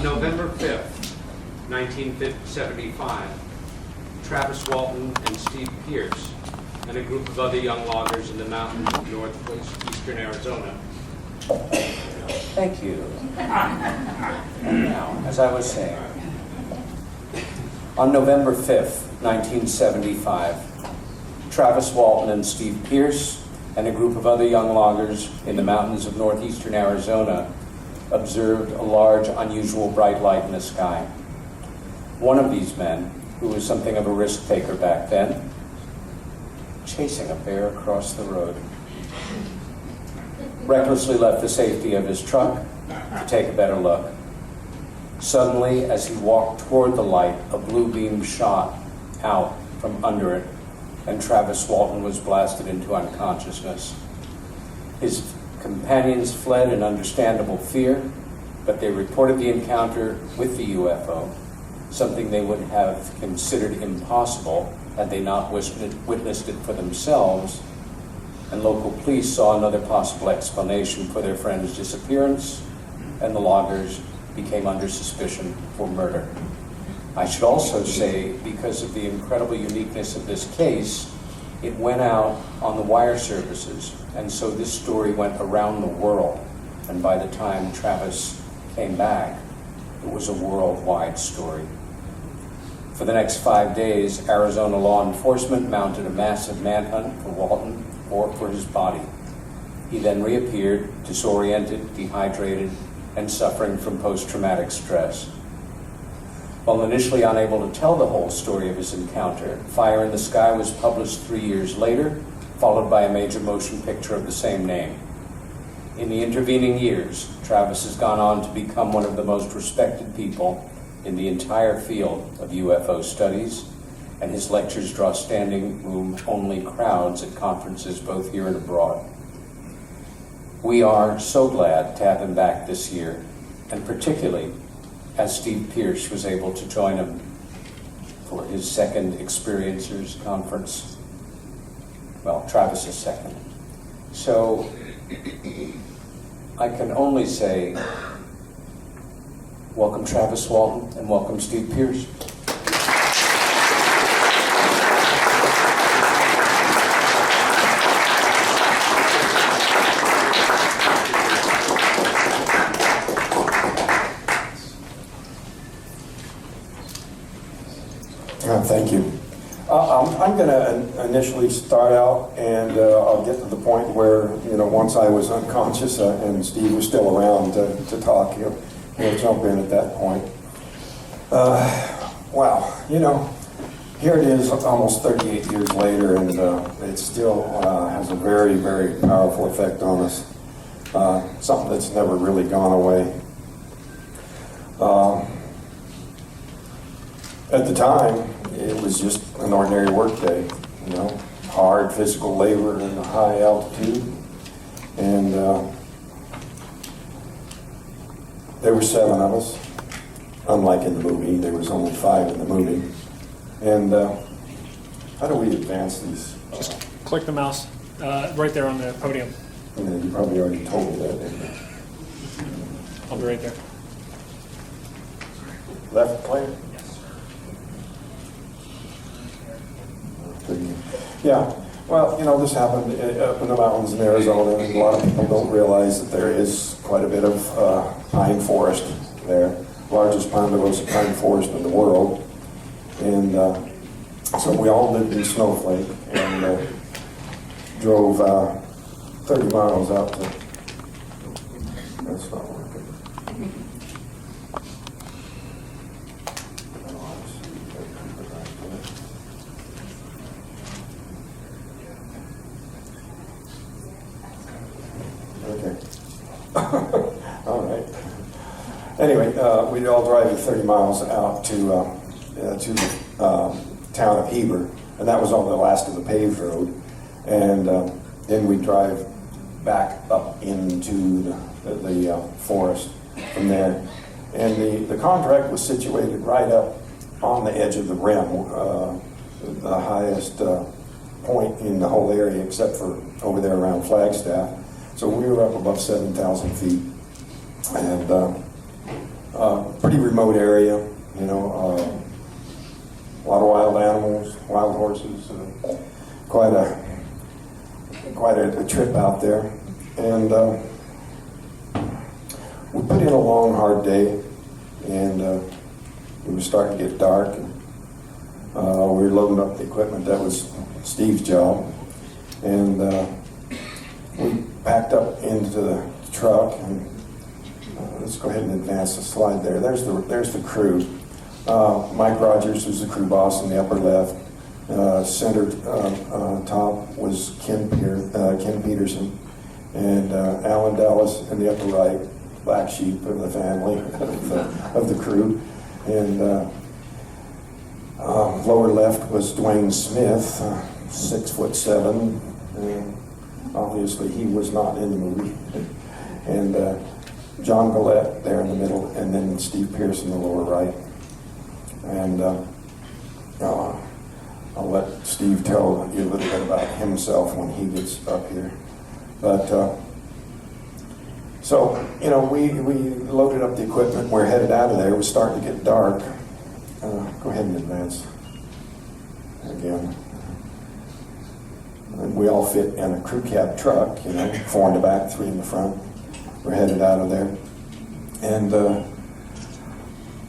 November 5th, 1975, Travis Walton and Steve Pierce and a group of other young loggers in the mountains of northeastern Arizona. Thank you. And now, as I was saying, on November 5th, 1975, Travis Walton and Steve Pierce and a group of other young loggers in the mountains of northeastern Arizona observed a large, unusual bright light in the sky. One of these men, who was something of a risk taker back then, chasing a bear across the road, recklessly left the safety of his truck to take a better look. Suddenly, as he walked toward the light, a blue beam shot out from under it, and Travis Walton was blasted into unconsciousness. His companions fled in understandable fear, but they reported the encounter with the UFO, something they would have considered impossible had they not witnessed it for themselves, and local police saw another possible explanation for their friend's disappearance, and the loggers became under suspicion for murder. I should also say, because of the incredible uniqueness of this case, it went out on the wire services, and so this story went around the world, and by the time Travis came back, it was a worldwide story. For the next 5 days, Arizona law enforcement mounted a massive manhunt for Walton or for his body. He then reappeared, disoriented, dehydrated, and suffering from post-traumatic stress. While initially unable to tell the whole story of his encounter, Fire in the Sky was published 3 years later, followed by a major motion picture of the same name. In the intervening years, Travis has gone on to become one of the most respected people in the entire field of UFO studies, and his lectures draw standing room only crowds at conferences both here and abroad. We are so glad to have him back this year, and particularly as Steve Pierce was able to join him for his second Experiencers Conference. Well, Travis's second. So I can only say, welcome Travis Walton and welcome Steve Pierce. Thank you. I'm going to initially start out, and I'll get to the point where, once I was unconscious and Steve was still around to talk. He'll jump in at that point. Wow, here it is almost 38 years later, and it still has a very, very powerful effect on us. Something that's never really gone away. At the time, it was just an ordinary work day, hard physical labor in a high altitude. And there were 7 of us. Unlike in the movie, there was only 5 in the movie. And how do we advance these? Just click the mouse right there on the podium. You probably already told me that, didn't you? I'll be right there. Left clear? Yeah, well, this happened up in the mountains in Arizona, and a lot of people don't realize that there is quite a bit of pine forest there, largest ponderosa pine forest in the world. And so we all lived in Snowflake and drove 30 miles out to, that's not working. All right. Anyway, we'd all drive 30 miles out to the town of Heber, and that was on the last of the paved road. And then we'd drive back up into the forest from there. And the contract was situated right up on the edge of the rim, the highest point in the whole area except for over there around Flagstaff. So we were up above 7,000 feet. And Pretty remote area, you know, a lot of wild animals, wild horses, quite a trip out there. And we put in a long, hard day, and it was starting to get dark. And, we were loading up the equipment. That was Steve's job. And we packed up into the truck, and let's go ahead and advance the slide there. There's the crew. Mike Rogers was the crew boss in the upper left. Center top was Ken Peterson, and Alan Dallas in the upper right, black sheep of the family of the crew. And lower left was Dwayne Smith, 6'7", and obviously he was not in the movie. And John Gillette there in the middle, and then Steve Pierce in the lower right. And I'll let Steve tell you a little bit about himself when he gets up here. But so, you know, we loaded up the equipment. We're headed out of there. It was starting to get dark. Go ahead and advance again. And we all fit in a crew cab truck, you know, 4 in the back, 3 in the front. We're headed out of there. And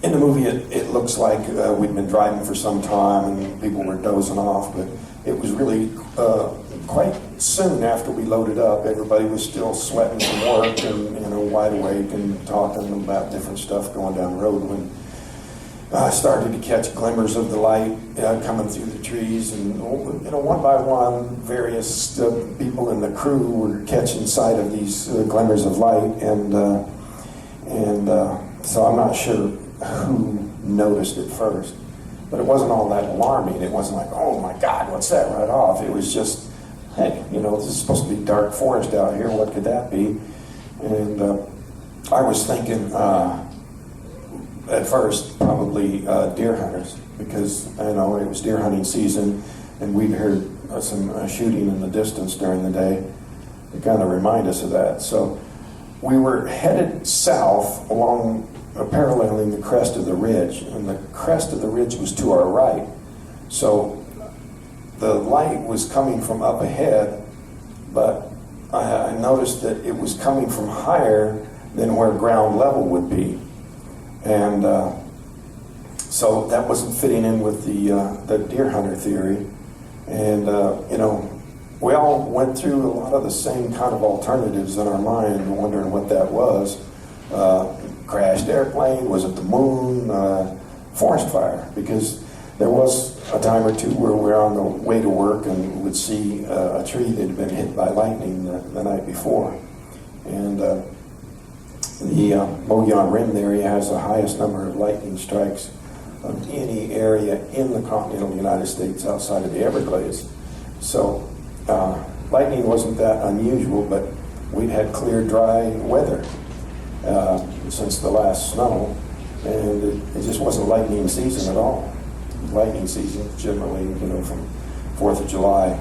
in the movie, it looks like we'd been driving for some time and people were dozing off, but it was really quite soon after we loaded up. Everybody was still sweating from work and, you know, wide awake and talking about different stuff going down the road when I started to catch glimmers of the light coming through the trees, and, you know, one by one, various people in the crew were catching sight of these glimmers of light, and so I'm not sure who noticed it first, but it wasn't all that alarming. It wasn't like, oh my God, what's that right off? It was just, hey, you know, this is supposed to be dark forest out here. What could that be? And I was thinking at first probably deer hunters, because, you know, it was deer hunting season, and we'd heard some shooting in the distance during the day. It kind of reminded us of that. So we were headed south along, paralleling the crest of the ridge, and the crest of the ridge was to our right. So the light was coming from up ahead, but I noticed that it was coming from higher than where ground level would be. And so that wasn't fitting in with the deer hunter theory. And, you know, we all went through a lot of the same kind of alternatives in our mind, wondering what that was. Crashed airplane, was it the moon, forest fire? Because there was a time or two where we were on the way to work and would see a tree that had been hit by lightning the night before. And the Mogollon Rim area has the highest number of lightning strikes of any area in the continental United States outside of the Everglades. So lightning wasn't that unusual, but we'd had clear, dry weather since the last snow, and it just wasn't lightning season at all. Lightning season generally, you know, from 4th of July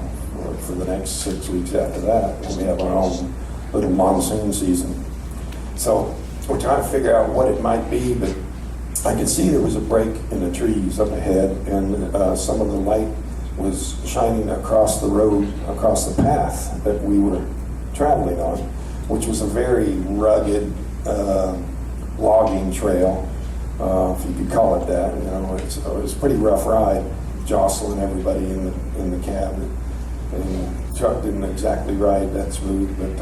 for the next 6 weeks after that, and we have our own little monsoon season. So we're trying to figure out what it might be, but I could see there was a break in the trees up ahead, and some of the light was shining across the road, across the path that we were traveling on, which was a very rugged logging trail, if you could call it that. You know, it was a pretty rough ride, jostling everybody in the cab, and the truck didn't exactly ride that smooth, but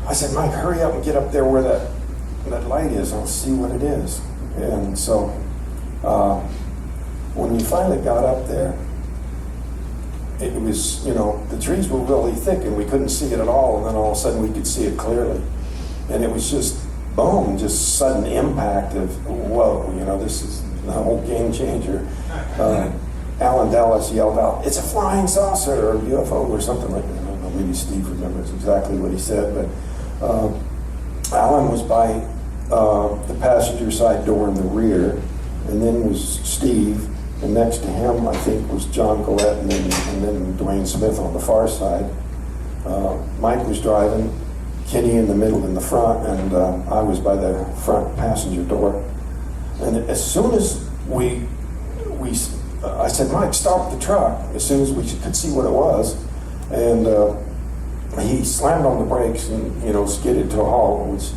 I said, Mike, hurry up and get up there where that light is. I'll see what it is. And so when we finally got up there, it was, you know, the trees were really thick and we couldn't see it at all, and then all of a sudden we could see it clearly. And it was just, boom, just sudden impact of, whoa, you know, this is the whole game changer. Alan Dallas yelled out, "It's a flying saucer or UFO," or something like that. I don't know, maybe Steve remembers exactly what he said, but Alan was by the passenger side door in the rear, and then was Steve, and next to him, I think, was John Gillette, and then Dwayne Smith on the far side. Mike was driving, Kenny in the middle in the front, and I was by the front passenger door. And as soon as I said, Mike, stop the truck, as soon as we could see what it was. And he slammed on the brakes and, skidded to a halt, which,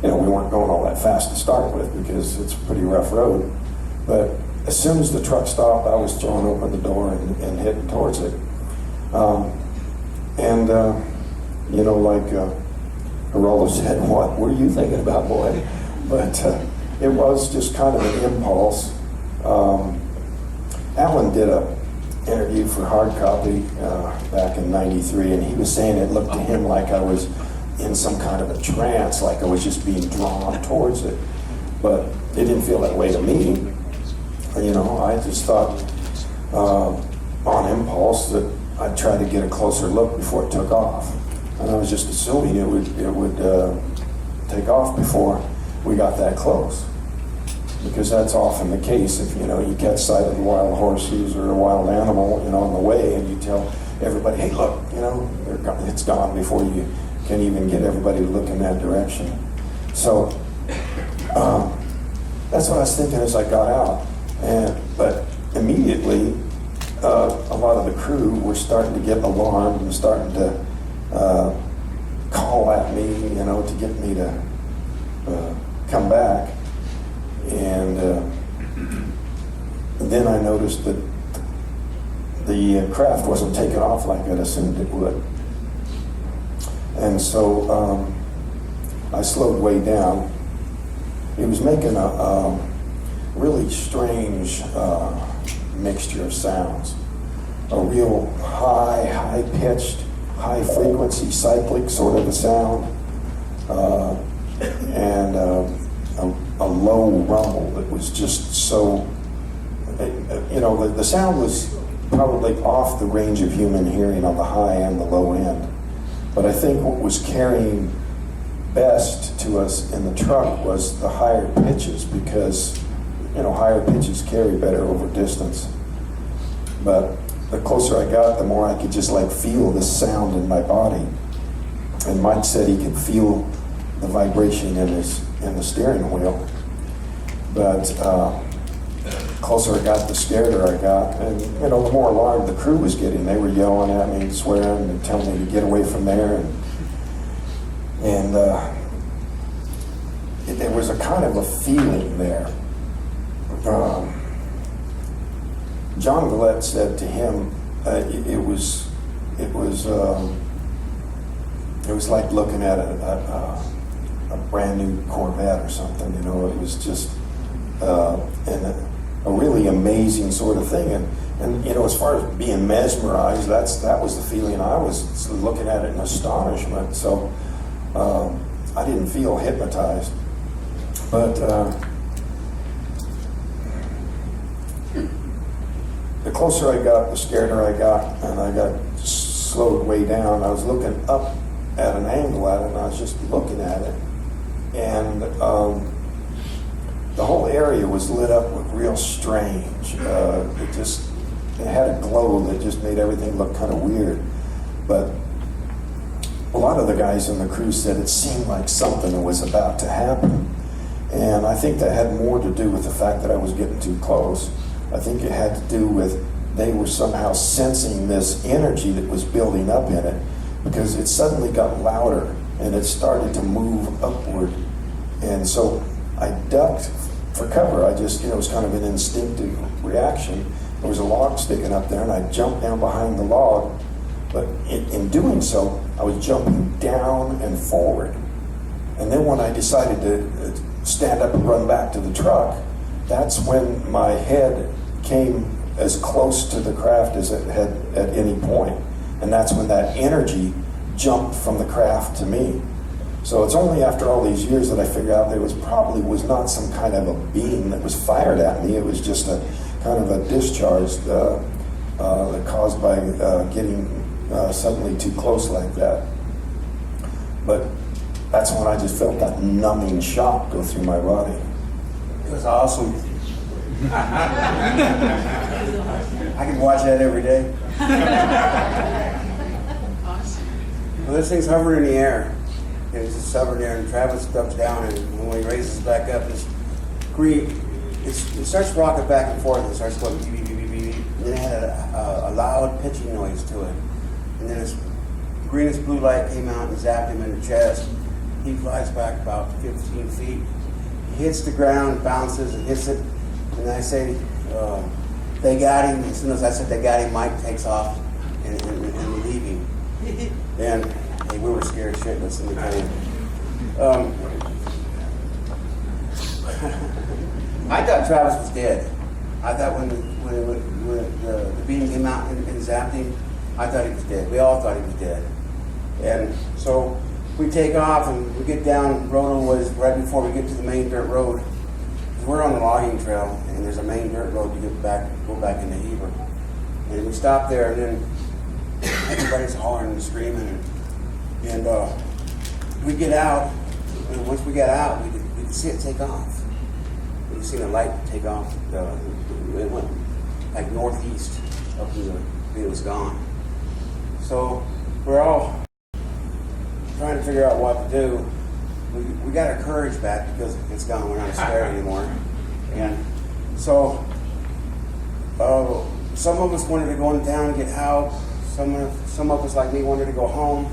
we weren't going all that fast to start with because it's a pretty rough road. But as soon as the truck stopped, I was throwing open the door and heading towards it. Like Geraldo said, what were you thinking about, boy? But it was just kind of an impulse. Alan did a interview for Hard Copy back in '93, and he was saying it looked to him like I was in some kind of a trance, like I was just being drawn towards it. But it didn't feel that way to me. I just thought on impulse that I'd try to get a closer look before it took off. And I was just assuming it would take off before we got that close. Because that's often the case if, you catch sight of wild horses or a wild animal, on the way, and you tell everybody, hey, look, it's gone before you can even get everybody to look in that direction. So that's what I was thinking as I got out. But immediately, a lot of the crew were starting to get alarmed and starting to call at me, to get me to come back. And then I noticed that the craft wasn't taking off like I'd assumed it would. And so I slowed way down. It was making a really strange mixture of sounds. A real high-pitched, high-frequency, cyclic sort of a sound, and a low rumble that was just so, the sound was probably off the range of human hearing on the high and the low end. But I think what was carrying best to us in the truck was the higher pitches, because higher pitches carry better over distance. But the closer I got, the more I could just feel the sound in my body. And Mike said he could feel the vibration in the steering wheel. But closer I got, the scareder I got. And the more alarmed the crew was getting. They were yelling at me, swearing, and telling me to get away from there. And there was a kind of a feeling there. John Gillette said to him, it was like looking at a brand new Corvette or something. It was just a really amazing sort of thing. And as far as being mesmerized, that was the feeling I was looking at it in astonishment. So I didn't feel hypnotized, but the closer I got, the scareder I got, and I got slowed way down. I was looking up at an angle at it, and I was just looking at it. And the whole area was lit up with real strange. It had a glow that just made everything look kind of weird. But a lot of the guys in the crew said it seemed like something was about to happen. And I think that had more to do with the fact that I was getting too close. I think it had to do with they were somehow sensing this energy that was building up in it, because it suddenly got louder and it started to move upward. And so I ducked for cover. I just, it was kind of an instinctive reaction. There was a log sticking up there, and I jumped down behind the log. But in doing so, I was jumping down and forward. And then when I decided to stand up and run back to the truck, that's when my head came as close to the craft as it had at any point. And that's when that energy jumped from the craft to me. So it's only after all these years that I figured out there was not some kind of a beam that was fired at me. It was just a kind of a discharge that caused by getting suddenly too close like that. But that's when I just felt that numbing shock go through my body. It was awesome. I could watch that every day. Well, this thing's hovering in the air. And it's just stubborn there, and Travis ducks down, and when he raises back up, this green, it starts rocking back and forth, and it starts going beep, beep, beep, beep, beep. And then it had a loud pitching noise to it. And then this greenish blue light came out and zapped him in the chest. He flies back about 15 feet. He hits the ground, bounces, and hits it. And I say, they got him. As soon as I said they got him, Mike takes off and we leave him. And hey, we were scared shitless, let me tell you. I thought Travis was dead. I thought when the beam came out and zapped him, I thought he was dead. We all thought he was dead. And so we take off and we get down Roto was right before we get to the main dirt road. We're on the logging trail and there's a main dirt road to go back into Heber. And we stop there and then everybody's hollering and screaming and we get out, and once we got out we could see it take off. We could see the light take off. It went like northeast up to it was gone. So we're all trying to figure out what to do. We got our courage back because it's gone. We're not scared anymore. And so some of us wanted to go in town and get help. Some of us, like me, wanted to go home.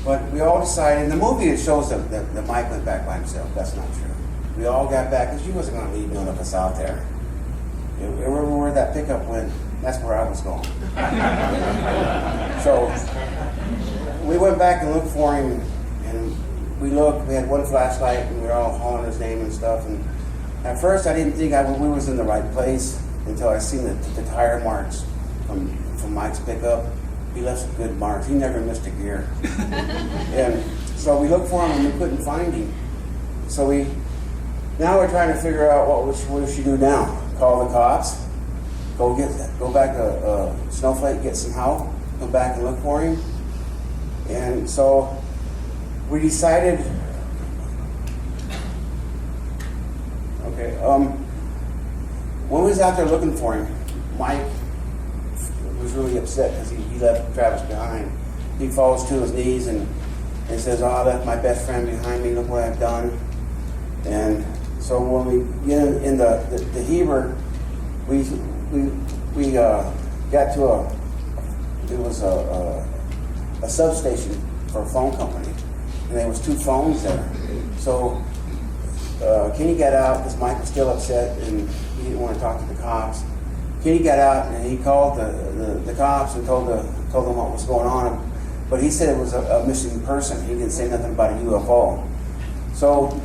But we all decided, in the movie it shows that Mike went back by himself. That's not true. We all got back because you wasn't going to leave none of us out there. Wherever where that pickup went, that's where I was going. So we went back and looked for him, and we looked. We had one flashlight, and we were all hollering his name and stuff. And at first, I didn't think we was in the right place until I seen the tire marks from Mike's pickup. He left some good marks. He never missed a gear. And so we looked for him, and we couldn't find him. So now we're trying to figure out what we should do now. Call the cops. Go back to Snowflake, get some help. Go back and look for him. And so we decided, okay, when we was out there looking for him, Mike was really upset because he left Travis behind. He falls to his knees and says, "Oh, I left my best friend behind me. Look what I've done." And so when we get in the Heber, we got to a substation for a phone company, and there was 2 phones there. So Kenny got out because Mike was still upset and he didn't want to talk to the cops. Kenny got out and he called the cops and told them what was going on, but he said it was a missing person. He didn't say nothing about a UFO. So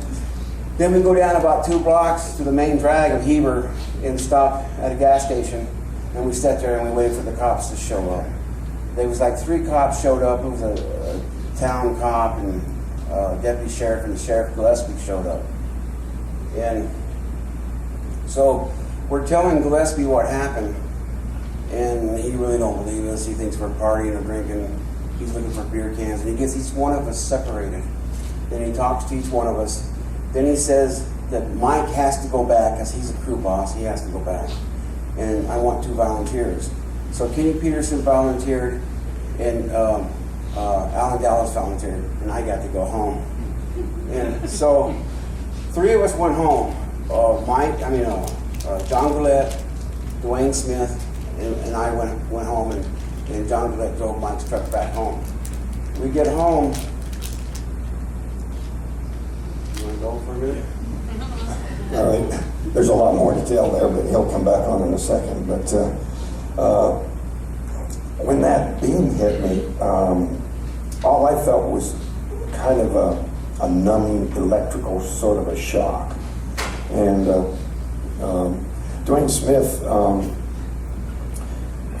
then we go down about 2 blocks to the main drag of Heber and stop at a gas station, and we sat there and we waited for the cops to show up. There was like 3 cops showed up. It was a town cop and deputy sheriff, and the sheriff Gillespie showed up. And so we're telling Gillespie what happened, and he really don't believe us. He thinks we're partying or drinking. He's looking for beer cans, and he gets each one of us separated. Then he talks to each one of us. Then he says that Mike has to go back because he's a crew boss. He has to go back, and I want 2 volunteers. So Kenny Peterson volunteered, and Alan Dallas volunteered, and I got to go home. And so 3 of us went home. John Gillette, Dwayne Smith, and I went home, and John Gillette drove Mike's truck back home. We get home. You want to go for a minute? All right. There's a lot more to tell there, but he'll come back on in a second. But when that beam hit me, all I felt was kind of a numbing electrical sort of a shock. And Dwayne Smith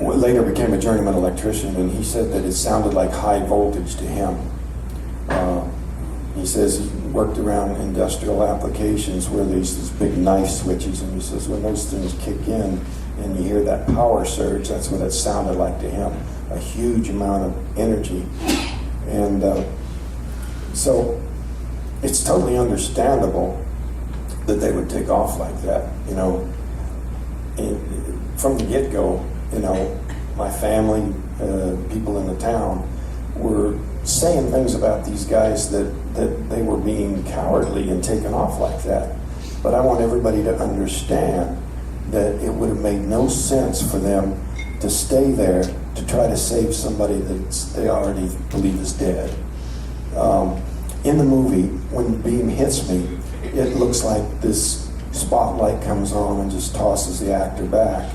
later became a journeyman electrician, and he said that it sounded like high voltage to him. He says he worked around industrial applications where there's these big knife switches, and he says when those things kick in and you hear that power surge, that's what it sounded like to him, a huge amount of energy. And so it's totally understandable that they would take off like that, you know. From the get-go, you know, my family, people in the town, were saying things about these guys that they were being cowardly and taken off like that. But I want everybody to understand that it would have made no sense for them to stay there to try to save somebody that they already believe is dead. In the movie, when the beam hits me, it looks like this spotlight comes on and just tosses the actor back.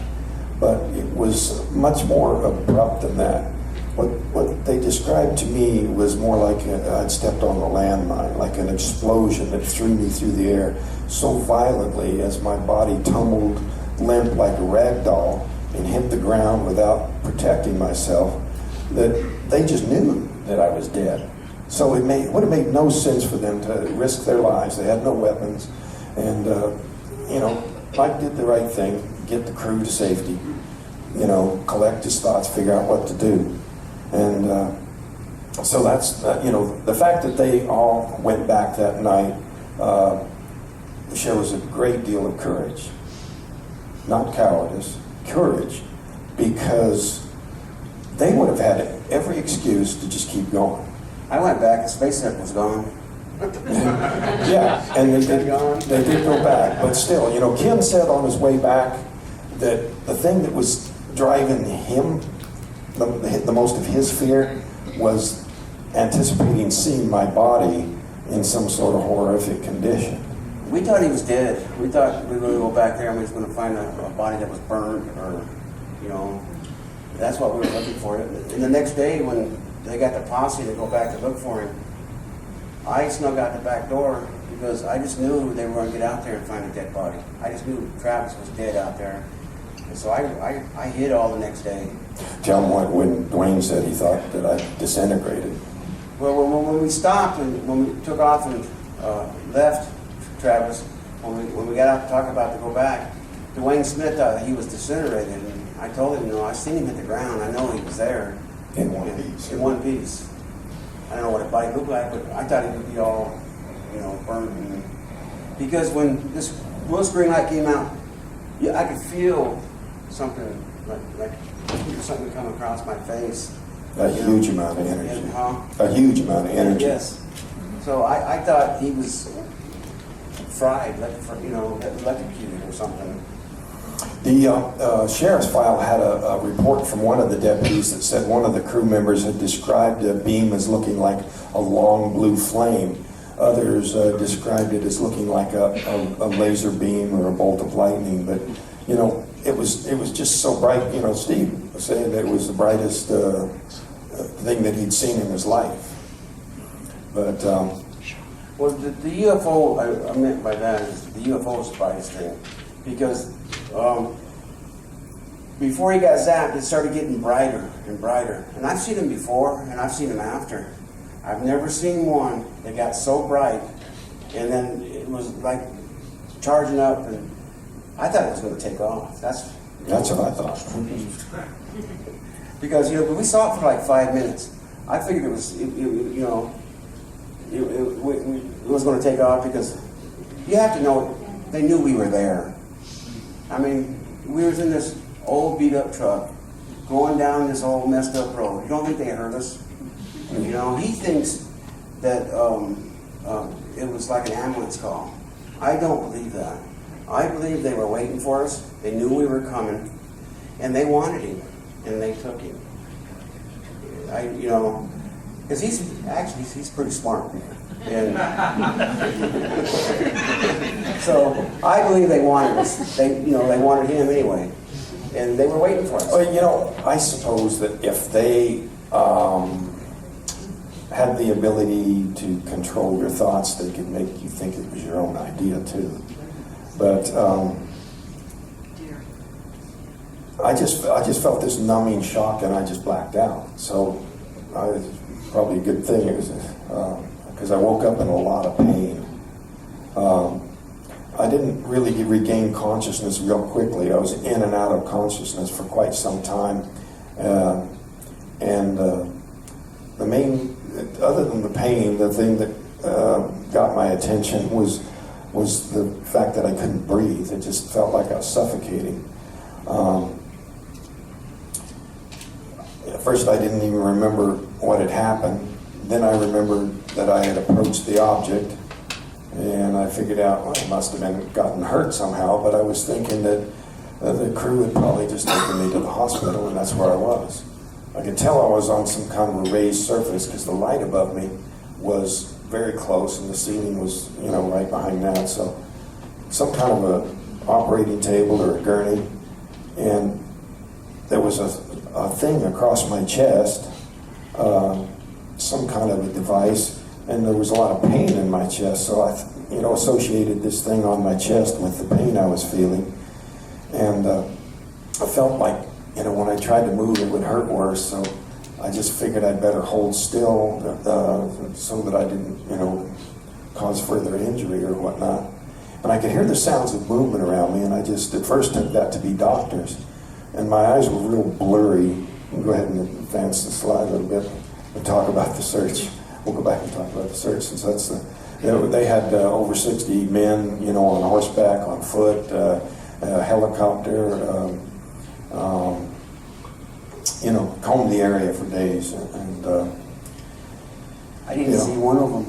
But it was much more abrupt than that. What they described to me was more like I'd stepped on a landmine, like an explosion that threw me through the air so violently as my body tumbled limp like a rag doll and hit the ground without protecting myself, that they just knew that I was dead. So it would have made no sense for them to risk their lives. They had no weapons. And, Mike did the right thing, get the crew to safety, collect his thoughts, figure out what to do. And so that's, the fact that they all went back that night shows a great deal of courage. Not cowardice, courage, because they would have had every excuse to just keep going. I went back and SpaceX was gone. Yeah, and they did go back, but still, Ken said on his way back that the thing that was driving him, the most of his fear, was anticipating seeing my body in some sort of horrific condition. We thought he was dead. We thought we were going to go back there and we was going to find a body that was burned, or, that's what we were looking for. And the next day when they got the posse to go back to look for him, I snuck out the back door because I just knew they were going to get out there and find a dead body. I just knew Travis was dead out there. And so I hid all the next day. Tell him when Dwayne said he thought that I disintegrated. Well, when we stopped and when we took off and left Travis, when we got out to talk about to go back, Dwayne Smith thought he was disintegrated. And I told him, I seen him hit the ground. I know he was there. In one piece. In one piece. I don't know what a body looked like, but I thought he would be all, burnt. And because when this blue screen light came out, I could feel something like something come across my face. A huge amount of energy. Huh? A huge amount of energy. Yes. So I thought he was fried, electrocuted or something. The sheriff's file had a report from one of the deputies that said one of the crew members had described a beam as looking like a long blue flame. Others described it as looking like a laser beam or a bolt of lightning. But, it was just so bright. Steve was saying that it was the brightest thing that he'd seen in his life. But Well, the UFO, I meant by that is the UFO is the brightest thing. Because before he got zapped, it started getting brighter and brighter. And I've seen them before, and I've seen them after. I've never seen one that got so bright, and then it was like charging up, and I thought it was going to take off. That's that's what I thought. Because we saw it for like 5 minutes. I figured it was going to take off because you have to know they knew we were there. I mean, we was in this old beat up truck going down this old messed up road. You don't think they heard us? He thinks that it was like an ambulance call. I don't believe that. I believe they were waiting for us. They knew we were coming, and they wanted him, and they took him. Because he's pretty smart. And so I believe they wanted us. They wanted him anyway, and they were waiting for us. Well, I suppose that if they had the ability to control your thoughts, they could make you think it was your own idea too. But I just felt this numbing shock, and I just blacked out. So probably a good thing. It was because I woke up in a lot of pain. I didn't really regain consciousness real quickly. I was in and out of consciousness for quite some time. And the main, other than the pain, the thing that got my attention was the fact that I couldn't breathe. It just felt like I was suffocating. At first, I didn't even remember what had happened. Then I remembered that I had approached the object, and I figured out, well, I must have gotten hurt somehow, but I was thinking that the crew had probably just taken me to the hospital, and that's where I was. I could tell I was on some kind of a raised surface because the light above me was very close, and the ceiling was, right behind that. So some kind of a operating table or a gurney, and there was a thing across my chest, some kind of a device, and there was a lot of pain in my chest, so I associated this thing on my chest with the pain I was feeling. And I felt like, when I tried to move, it would hurt worse, so I just figured I'd better hold still so that I didn't, cause further injury or whatnot. And I could hear the sounds of movement around me, and I just at first took that to be doctors. And my eyes were real blurry. We'll go ahead and advance the slide a little bit and talk about the search. We'll go back and talk about the search, since that's they had over 60 men, on horseback, on foot, helicopter, combed the area for days. And I didn't see one of them.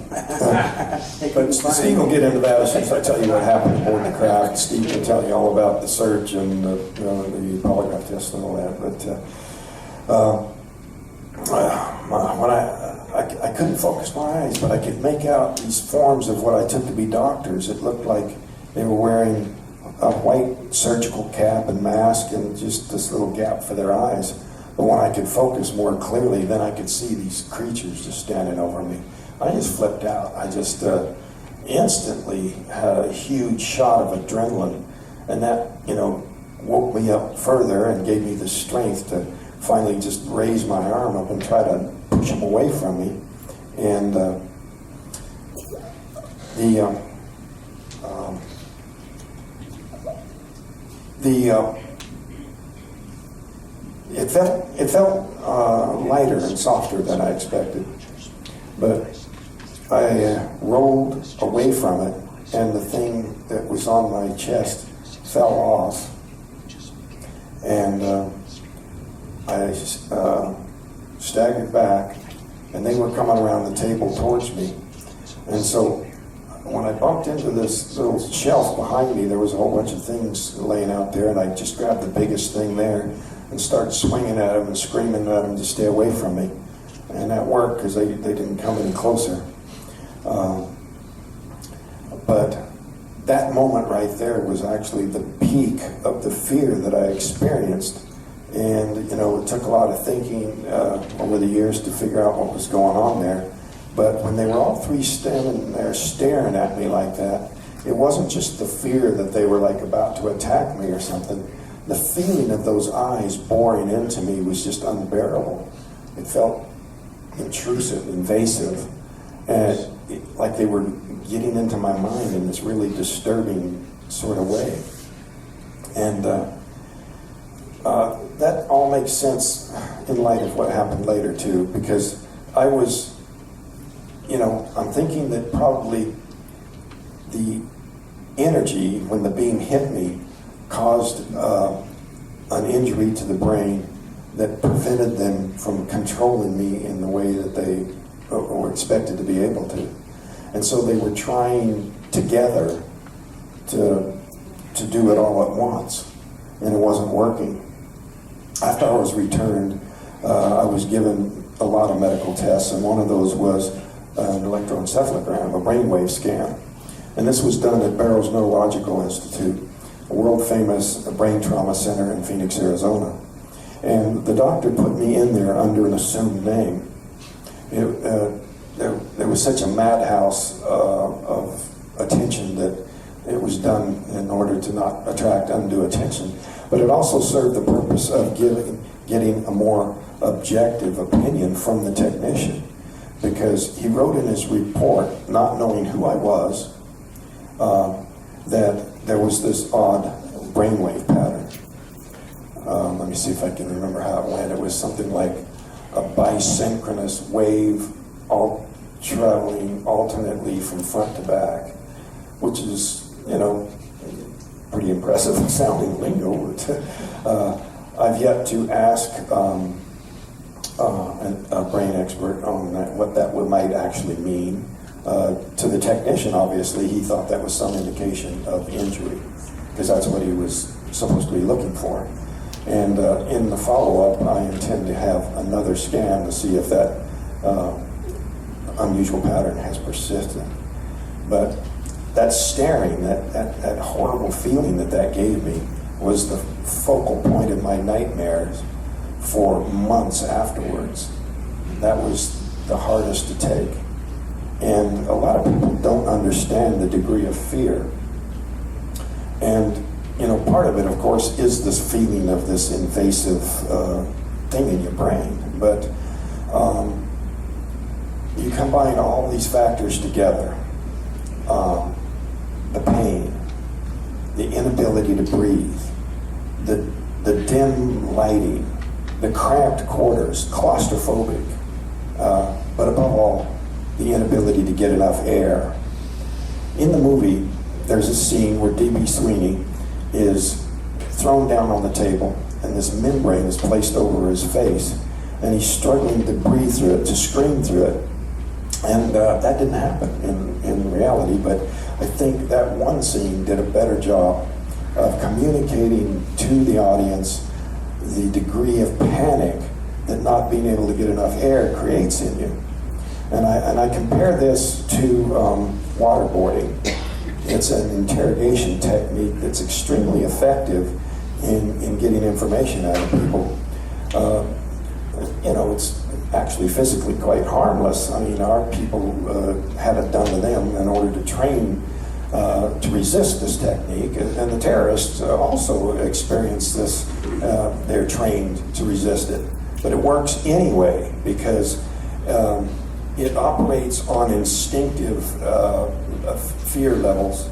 They couldn't but find Steve will them. get into that as soon as I tell you what happened aboard the craft. Steve can tell you all about the search and the polygraph test and all that. But when I couldn't focus my eyes, but I could make out these forms of what I took to be doctors. It looked like they were wearing a white surgical cap and mask and just this little gap for their eyes. But when I could focus more clearly, then I could see these creatures just standing over me. I just flipped out. I just instantly had a huge shot of adrenaline, and that, woke me up further and gave me the strength to finally just raise my arm up and try to push them away from me. And it felt lighter and softer than I expected, but I rolled away from it, and the thing that was on my chest fell off, and I staggered back, and they were coming around the table towards me. And so when I bumped into this little shelf behind me, there was a whole bunch of things laying out there, and I just grabbed the biggest thing there and started swinging at them and screaming at them to stay away from me. And that worked because they didn't come any closer. But that moment right there was actually the peak of the fear that I experienced. And, it took a lot of thinking over the years to figure out what was going on there. But when they were all three standing there staring at me like that, it wasn't just the fear that they were like about to attack me or something. The feeling of those eyes boring into me was just unbearable. It felt intrusive, invasive, and like they were getting into my mind in this really disturbing sort of way. And that all makes sense in light of what happened later too, because I was, I'm thinking that probably the energy when the beam hit me caused an injury to the brain that prevented them from controlling me in the way that they were expected to be able to. And so they were trying together to do it all at once, and it wasn't working. After I was returned, I was given a lot of medical tests, and one of those was an electroencephalogram, a brainwave scan. And this was done at Barrows Neurological Institute, a world-famous brain trauma center in Phoenix, Arizona. And the doctor put me in there under an assumed name. There was such a madhouse of attention that it was done in order to not attract undue attention. But it also served the purpose of getting a more objective opinion from the technician, because he wrote in his report, not knowing who I was, that there was this odd brainwave pattern. Let me see if I can remember how it went. It was something like a bisynchronous wave all traveling alternately from front to back, which is, pretty impressive sounding lingo. I've yet to ask a brain expert on that, what that might actually mean. To the technician, obviously, he thought that was some indication of injury, because that's what he was supposed to be looking for. And in the follow-up, I intend to have another scan to see if that unusual pattern has persisted. But that staring, that horrible feeling that gave me was the focal point of my nightmares for months afterwards. That was the hardest to take. And a lot of people don't understand the degree of fear. And, you know, part of it, of course, is this feeling of this invasive thing in your brain. But you combine all these factors together, the pain, the inability to breathe, the dim lighting, the cramped quarters, claustrophobic, but above all, the inability to get enough air. In the movie, there's a scene where D.B. Sweeney is thrown down on the table, and this membrane is placed over his face, and he's struggling to breathe through it, to scream through it. And that didn't happen in reality, but I think that one scene did a better job of communicating to the audience the degree of panic that not being able to get enough air creates in you. And I compare this to waterboarding. It's an interrogation technique that's extremely effective in getting information out of people. You know, it's actually physically quite harmless. I mean, our people had it done to them in order to train to resist this technique, and the terrorists also experience this. They're trained to resist it, but it works anyway because it operates on instinctive fear levels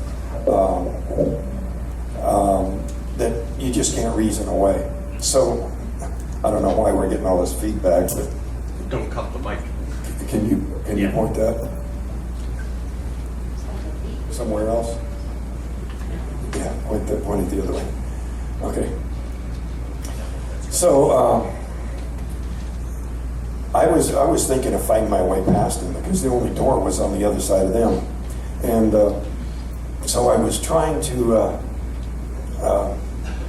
that you just can't reason away. So I don't know why we're getting all this feedback, but Don't cut the mic. can you Yeah. point that somewhere else? Yeah, point it the other way. Okay. So I was thinking of fighting my way past them because the only door was on the other side of them, and so I was trying to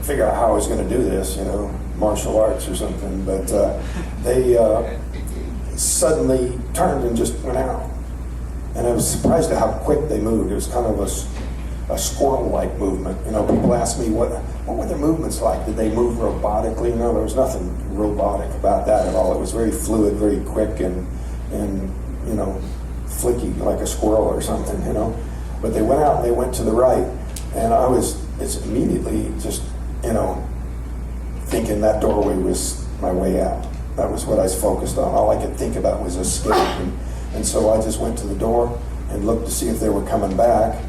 figure out how I was going to do this, you know, martial arts or something. But they suddenly turned and just went out, and I was surprised at how quick they moved. It was kind of a squirrel-like movement. You know, people ask me what were their movements like? Did they move robotically? No, there was nothing robotic about that at all. It was very fluid, very quick, and you know, flicky like a squirrel or something, you know. But they went out and they went to the right, and it's immediately just, you know, thinking that doorway was my way out. That was what I was focused on. All I could think about was escape, and so I just went to the door and looked to see if they were coming back.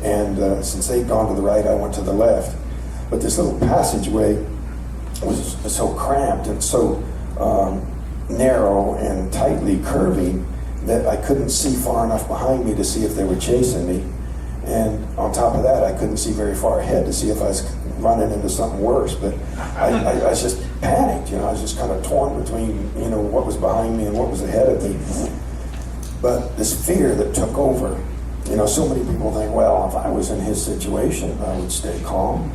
And since they'd gone to the right, I went to the left. But this little passageway was so cramped and so narrow and tightly curving that I couldn't see far enough behind me to see if they were chasing me. And on top of that, I couldn't see very far ahead to see if I was running into something worse. But I was just panicked, you know. I was just kind of torn between, you know, what was behind me and what was ahead of me. But this fear that took over, you know, so many people think, well, if I was in his situation, I would stay calm.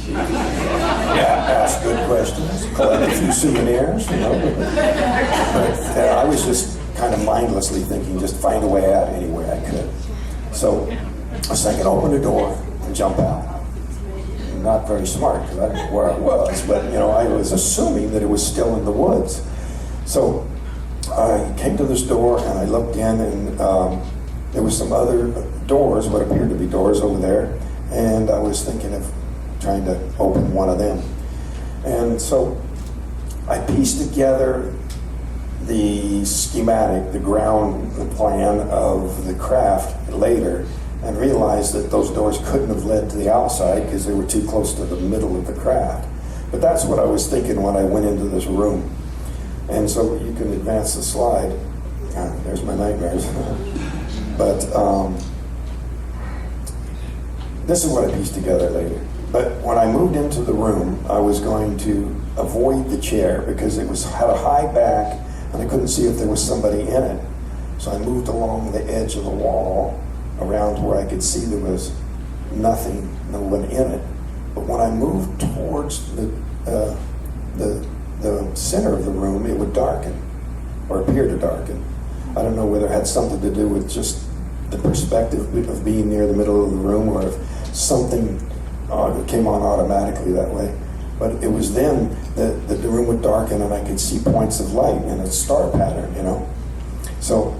Yeah, ask good questions, collect a few souvenirs, you know. But I was just kind of mindlessly thinking, just find a way out any way I could. So I was thinking, open the door and jump out. Not very smart because I didn't know where I was, but you know, I was assuming that it was still in the woods. So I came to this door and I looked in, and there was some other doors, what appeared to be doors over there, and I was thinking of trying to open one of them. And so I pieced together the schematic, the ground plan of the craft later, and realized that those doors couldn't have led to the outside because they were too close to the middle of the craft. But that's what I was thinking when I went into this room. And so you can advance the slide. There's my nightmares. But this is what I pieced together later. But when I moved into the room, I was going to avoid the chair because it had a high back and I couldn't see if there was somebody in it. So I moved along the edge of the wall around to where I could see there was nothing, no one in it. But when I moved towards the center of the room, it would darken, or appear to darken. I don't know whether it had something to do with just the perspective of being near the middle of the room, or if something came on automatically that way. But it was then that the room would darken and I could see points of light in a star pattern, you know. So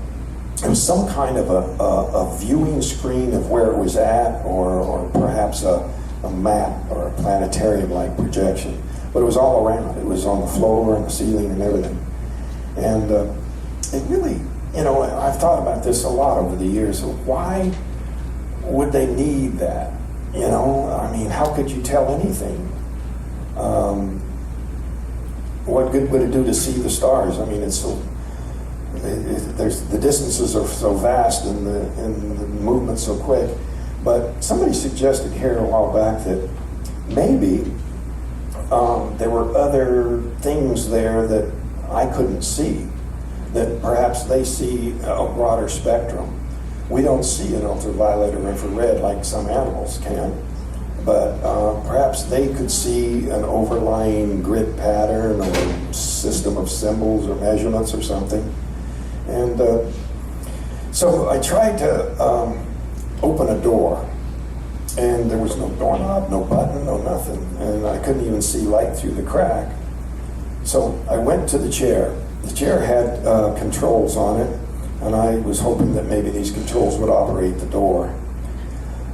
it was some kind of a viewing screen of where it was at, or perhaps a map or a planetarium-like projection. But it was all around. It was on the floor and the ceiling and everything. And it really, you know, I've thought about this a lot over the years. Why would they need that? You know, I mean, how could you tell anything? What good would it do to see the stars? I mean, it's so, the distances are so vast and the movement's so quick. But somebody suggested here a while back that maybe there were other things there that I couldn't see, that perhaps they see a broader spectrum. We don't see an ultraviolet or infrared like some animals can, but perhaps they could see an overlying grid pattern or system of symbols or measurements or something. And so I tried to open a door, and there was no doorknob, no button, no nothing, and I couldn't even see light through the crack. So I went to the chair. The chair had controls on it, and I was hoping that maybe these controls would operate the door.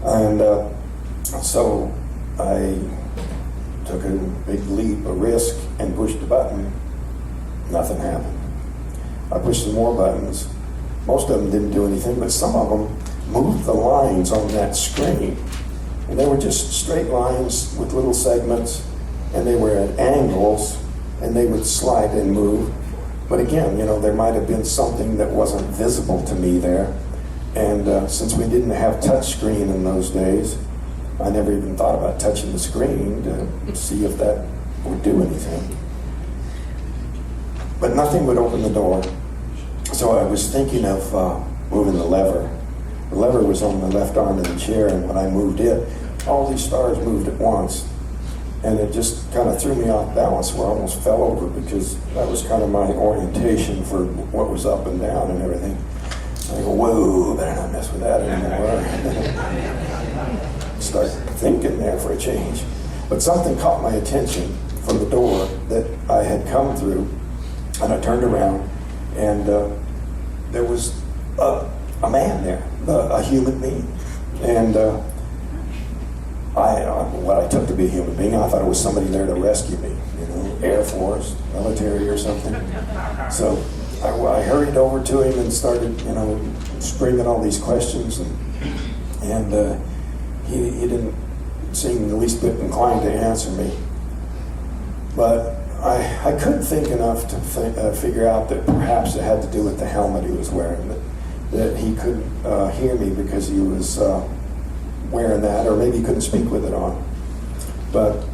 And so I took a big leap, a risk, and pushed the button. Nothing happened. I pushed some more buttons. Most of them didn't do anything, but some of them moved the lines on that screen. And they were just straight lines with little segments, and they were at angles, and they would slide and move. But again, you know, there might have been something that wasn't visible to me there. And since we didn't have touch screen in those days, I never even thought about touching the screen to see if that would do anything. But nothing would open the door. So I was thinking of moving the lever. The lever was on the left arm of the chair, and when I moved it, all these stars moved at once. And it just kind of threw me off balance, where I almost fell over, because that was kind of my orientation for what was up and down and everything. I go, whoa, better not mess with that anymore. Start thinking there for a change. But something caught my attention from the door that I had come through, and I turned around, and there was a man there, a human being. And what I took to be a human being, I thought it was somebody there to rescue me, you know, Air Force, military or something. So I hurried over to him and started, you know, springing all these questions, and he didn't seem the least bit inclined to answer me. But I couldn't think enough to figure out that perhaps it had to do with the helmet he was wearing, that he couldn't hear me because he was wearing that, or maybe he couldn't speak with it on. But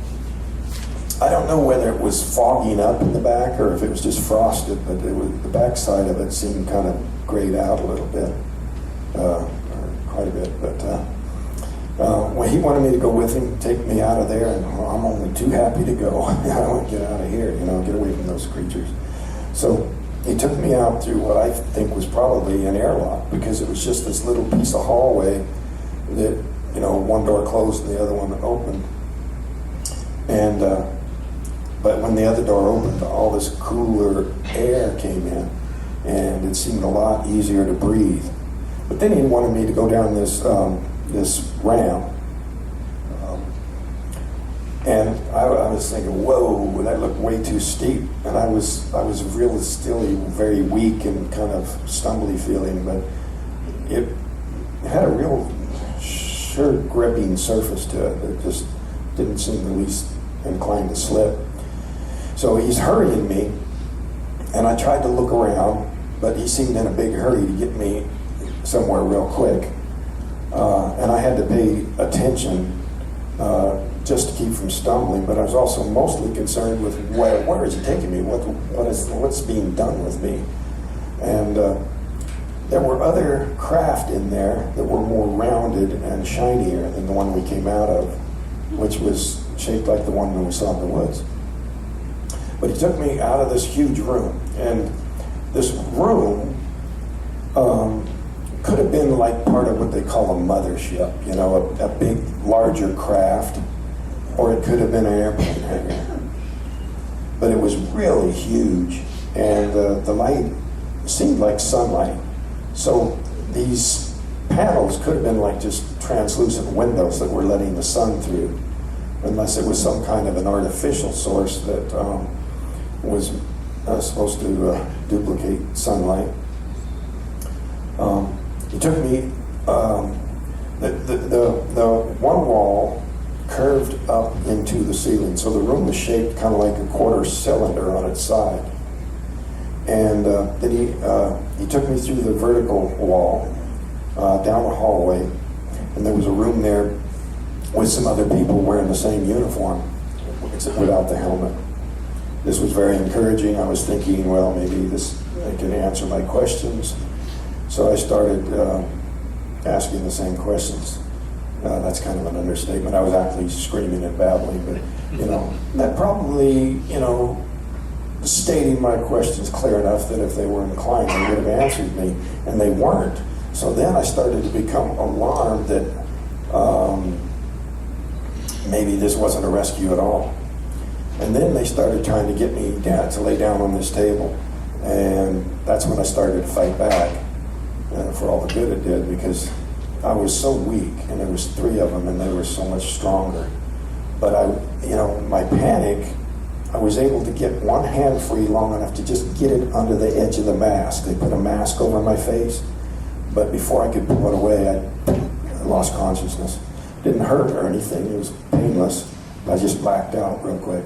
I don't know whether it was fogging up in the back or if it was just frosted, but the back side of it seemed kind of grayed out a little bit, or quite a bit. But when he wanted me to go with him, take me out of there, and I'm only too happy to go. I want to get out of here, you know, get away from those creatures. So he took me out through what I think was probably an airlock, because it was just this little piece of hallway that, you know, one door closed and the other one opened. And but when the other door opened, all this cooler air came in, and it seemed a lot easier to breathe. But then he wanted me to go down this ramp, and I was thinking, whoa, that looked way too steep. And I was really still very weak and kind of stumbly feeling, but it had a real sure gripping surface to it. It just didn't seem the least inclined to slip. So he's hurrying me, and I tried to look around, but he seemed in a big hurry to get me somewhere real quick. And I had to pay attention just to keep from stumbling, but I was also mostly concerned with where is he taking me? What's being done with me? And there were other craft in there that were more rounded and shinier than the one we came out of, which was shaped like the one that we saw in the woods. But he took me out of this huge room, and this room could have been like part of what they call a mothership, you know, a big, larger craft, or it could have been an airplane hangar. But it was really huge, and the light seemed like sunlight. So these panels could have been like just translucent windows that were letting the sun through, unless it was some kind of an artificial source that was supposed to duplicate sunlight. He took me, the one wall curved up into the ceiling, so the room was shaped kind of like a quarter cylinder on its side. And then he took me through the vertical wall, down the hallway, and there was a room there with some other people wearing the same uniform, except without the helmet. This was very encouraging. I was thinking, well, maybe this can answer my questions. So I started asking the same questions. That's kind of an understatement. I was actually screaming and babbling, but, you know, that probably, you know, stating my questions clear enough that if they were inclined, they would have answered me, and they weren't. So then I started to become alarmed that maybe this wasn't a rescue at all. And then they started trying to get me down, to lay down on this table. And that's when I started to fight back, for all the good it did, because I was so weak, and there was 3 of them, and they were so much stronger. But my panic, I was able to get one hand free long enough to just get it under the edge of the mask. They put a mask over my face, but before I could pull it away, I lost consciousness. Didn't hurt or anything, it was painless. I just blacked out real quick.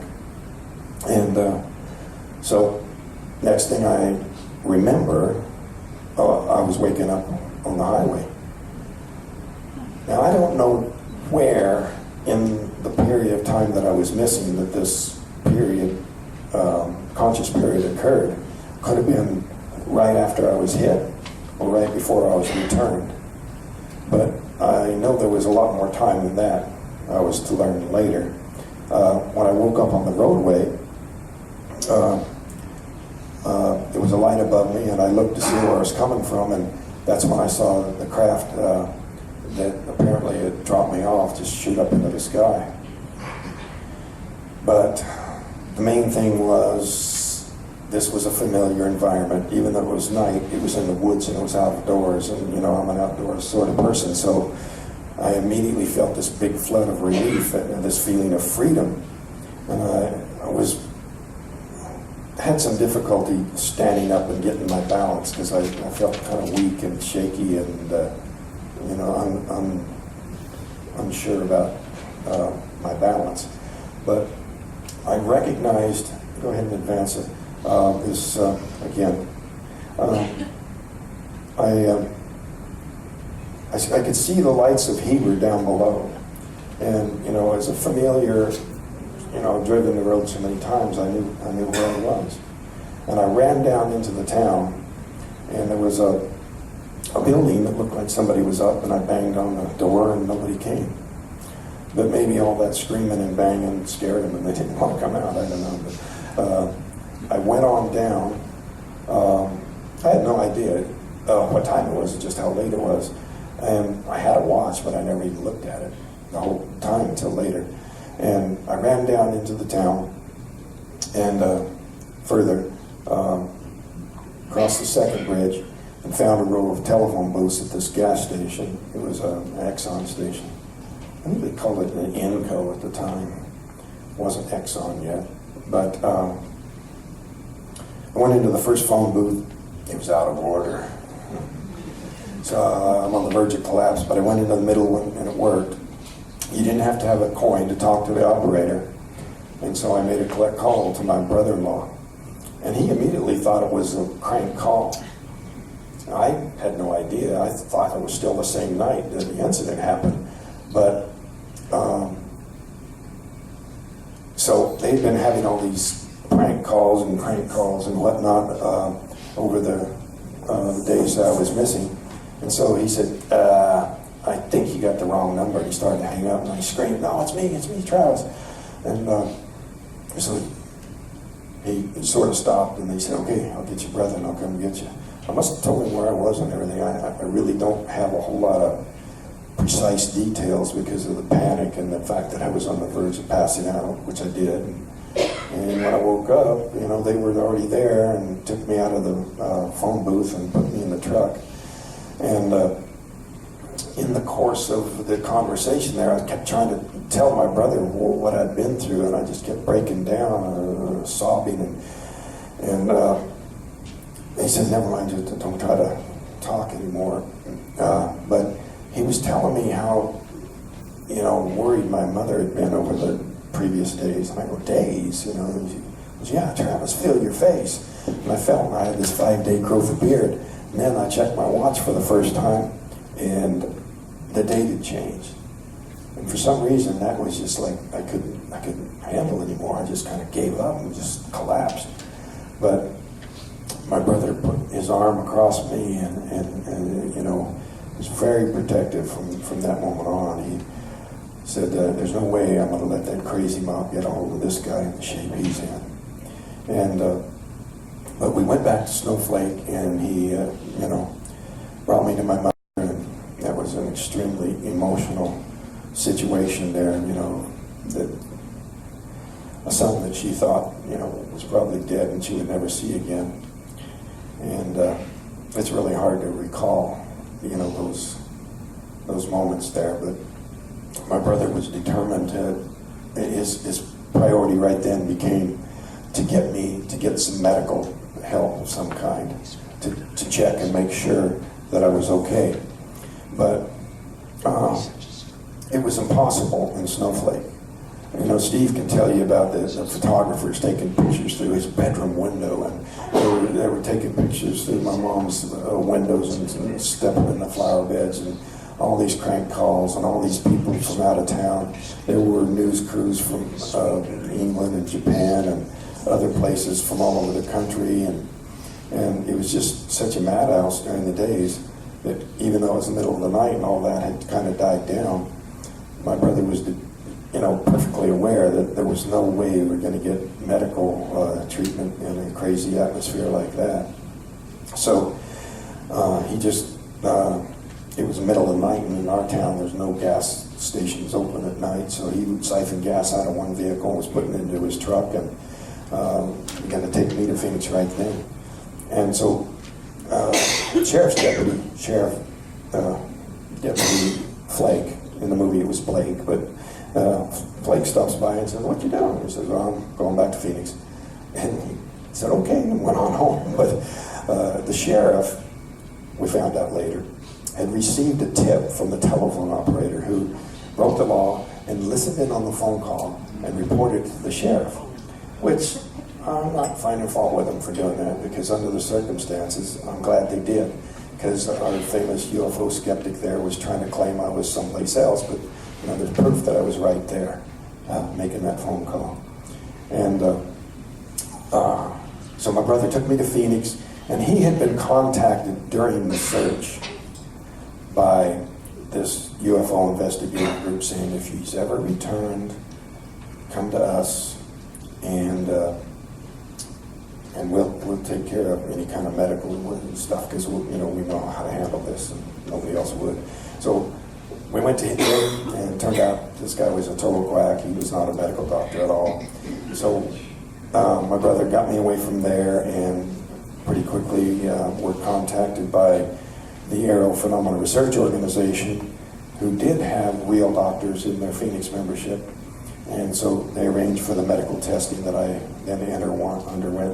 And so next thing I remember, I was waking up on the highway. Now I don't know where in the period of time that I was missing that this period, conscious period occurred. Could have been right after I was hit or right before I was returned. But I know there was a lot more time than that. I was to learn later. When I woke up on the roadway, there was a light above me, and I looked to see where I was coming from, and that's when I saw the craft that apparently had dropped me off just shoot up into the sky. But the main thing was, this was a familiar environment. Even though it was night, it was in the woods and it was outdoors, and you know, I'm an outdoors sort of person, so I immediately felt this big flood of relief and this feeling of freedom. And I had some difficulty standing up and getting my balance, because I felt kind of weak and shaky and unsure about my balance. But I recognized, go ahead and advance it, I could see the lights of Heber down below. And, you know, as a familiar, you know, I've driven the road so many times, I knew where I was. And I ran down into the town, and there was a building that looked like somebody was up, and I banged on the door and nobody came. But maybe all that screaming and banging scared them and they didn't want to come out, I don't know. But I went on down. I had no idea what time it was, just how late it was. And I had a watch, but I never even looked at it the whole time until later. And I ran down into the town and further across the second bridge and found a row of telephone booths at this gas station. It was an Exxon station. I think they called it an Enco at the time. It wasn't Exxon yet. But I went into the first phone booth. It was out of order. So I'm on the verge of collapse, but I went into the middle one and it worked. You didn't have to have a coin to talk to the operator. And so I made a collect call to my brother-in-law. And he immediately thought it was a crank call. I had no idea. I thought it was still the same night that the incident happened. But So they'd been having all these prank calls and whatnot over the days that I was missing. And so he said, I think you got the wrong number. And he started to hang up, and I screamed, no, it's me, Travis. And so he sort of stopped, and they said, okay, I'll get your brother and I'll come get you. I must have told him where I was and everything. I really don't have a whole lot of precise details because of the panic and the fact that I was on the verge of passing out, which I did. And when I woke up, you know, they were already there and took me out of the phone booth and put me in the truck. And in the course of the conversation there, I kept trying to tell my brother what I'd been through, and I just kept breaking down, sobbing, and he said, never mind, just don't try to talk anymore. But he was telling me how, you know, worried my mother had been over the previous days. And I go, days? You know, he goes, yeah, Travis, feel your face. And I felt I had this 5-day growth of beard. And then I checked my watch for the first time, and the date had changed. And for some reason, that was just like, I couldn't handle anymore. I just kind of gave up and just collapsed. But my brother put his arm across me and you know, was very protective from that moment on. He said, there's no way I'm going to let that crazy mop get a hold of this guy in the shape he's in. And but we went back to Snowflake, and he, you know, brought me to my mother, and that was an extremely emotional situation there, you know, that a son that she thought, you know, was probably dead and she would never see again. And it's really hard to recall, you know, those moments there. But my brother was determined to, his priority right then became to get some medical help of some kind, to check and make sure that I was okay. But it was impossible in Snowflake. You know, Steve can tell you about the photographers taking pictures through his bedroom window, and they were taking pictures through my mom's windows and stepping in the flower beds, and all these crank calls and all these people from out of town. There were news crews from England and Japan and other places from all over the country, and it was just such a madhouse during the days that even though it was the middle of the night and all that had kind of died down, my brother was, you know, perfectly aware that there was no way we were going to get medical treatment in a crazy atmosphere like that. So he just, it was the middle of the night, and in our town there's no gas stations open at night, so he would siphon gas out of one vehicle and was putting it into his truck, and began to take me to Phoenix right then. And so Sheriff Deputy Flake, in the movie it was Blake, but Flake stops by and says, what you doing? He says, well, I'm going back to Phoenix. And he said, okay, and went on home. But the sheriff, we found out later, had received a tip from the telephone operator who wrote the law and listened in on the phone call and reported to the sheriff, which I'm not finding fault with them for doing that, because under the circumstances, I'm glad they did, because our famous UFO skeptic there was trying to claim I was someplace else, but you know, there's proof that I was right there making that phone call. And so my brother took me to Phoenix, and he had been contacted during the search by this UFO investigative group saying, if he's ever returned, come to us, and we'll take care of any kind of medical stuff, because we know how to handle this, and nobody else would. So we went to him, and it turned out this guy was a total quack. He was not a medical doctor at all. So my brother got me away from there, and pretty quickly were contacted by the Aerial Phenomena Research Organization, who did have real doctors in their Phoenix membership. And so they arranged for the medical testing that I then underwent,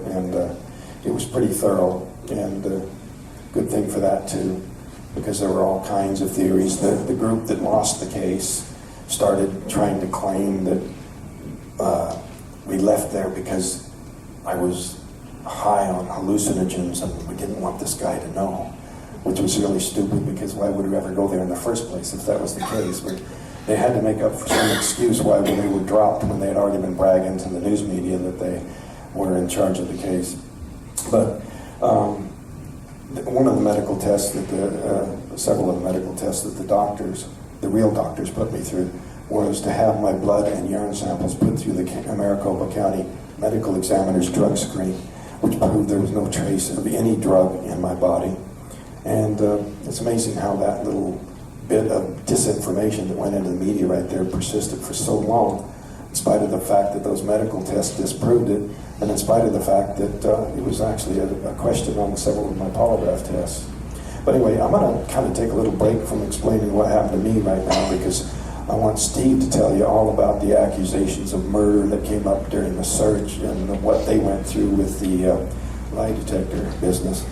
and it was pretty thorough, and good thing for that too, because there were all kinds of theories. The group that lost the case started trying to claim that we left there because I was high on hallucinogens and we didn't want this guy to know, which was really stupid, because why would we ever go there in the first place if that was the case? But they had to make up for some excuse why they were dropped when they had already been bragging to the news media that they were in charge of the case. But one of the medical tests that several of the medical tests that the real doctors put me through was to have my blood and urine samples put through the Maricopa County Medical Examiner's drug screen, which proved there was no trace of any drug in my body. And it's amazing how that little bit of disinformation that went into the media right there persisted for so long, in spite of the fact that those medical tests disproved it, and in spite of the fact that it was actually a question on several of my polygraph tests. But anyway, I'm going to kind of take a little break from explaining what happened to me right now, because I want Steve to tell you all about the accusations of murder that came up during the search and what they went through with the lie detector business.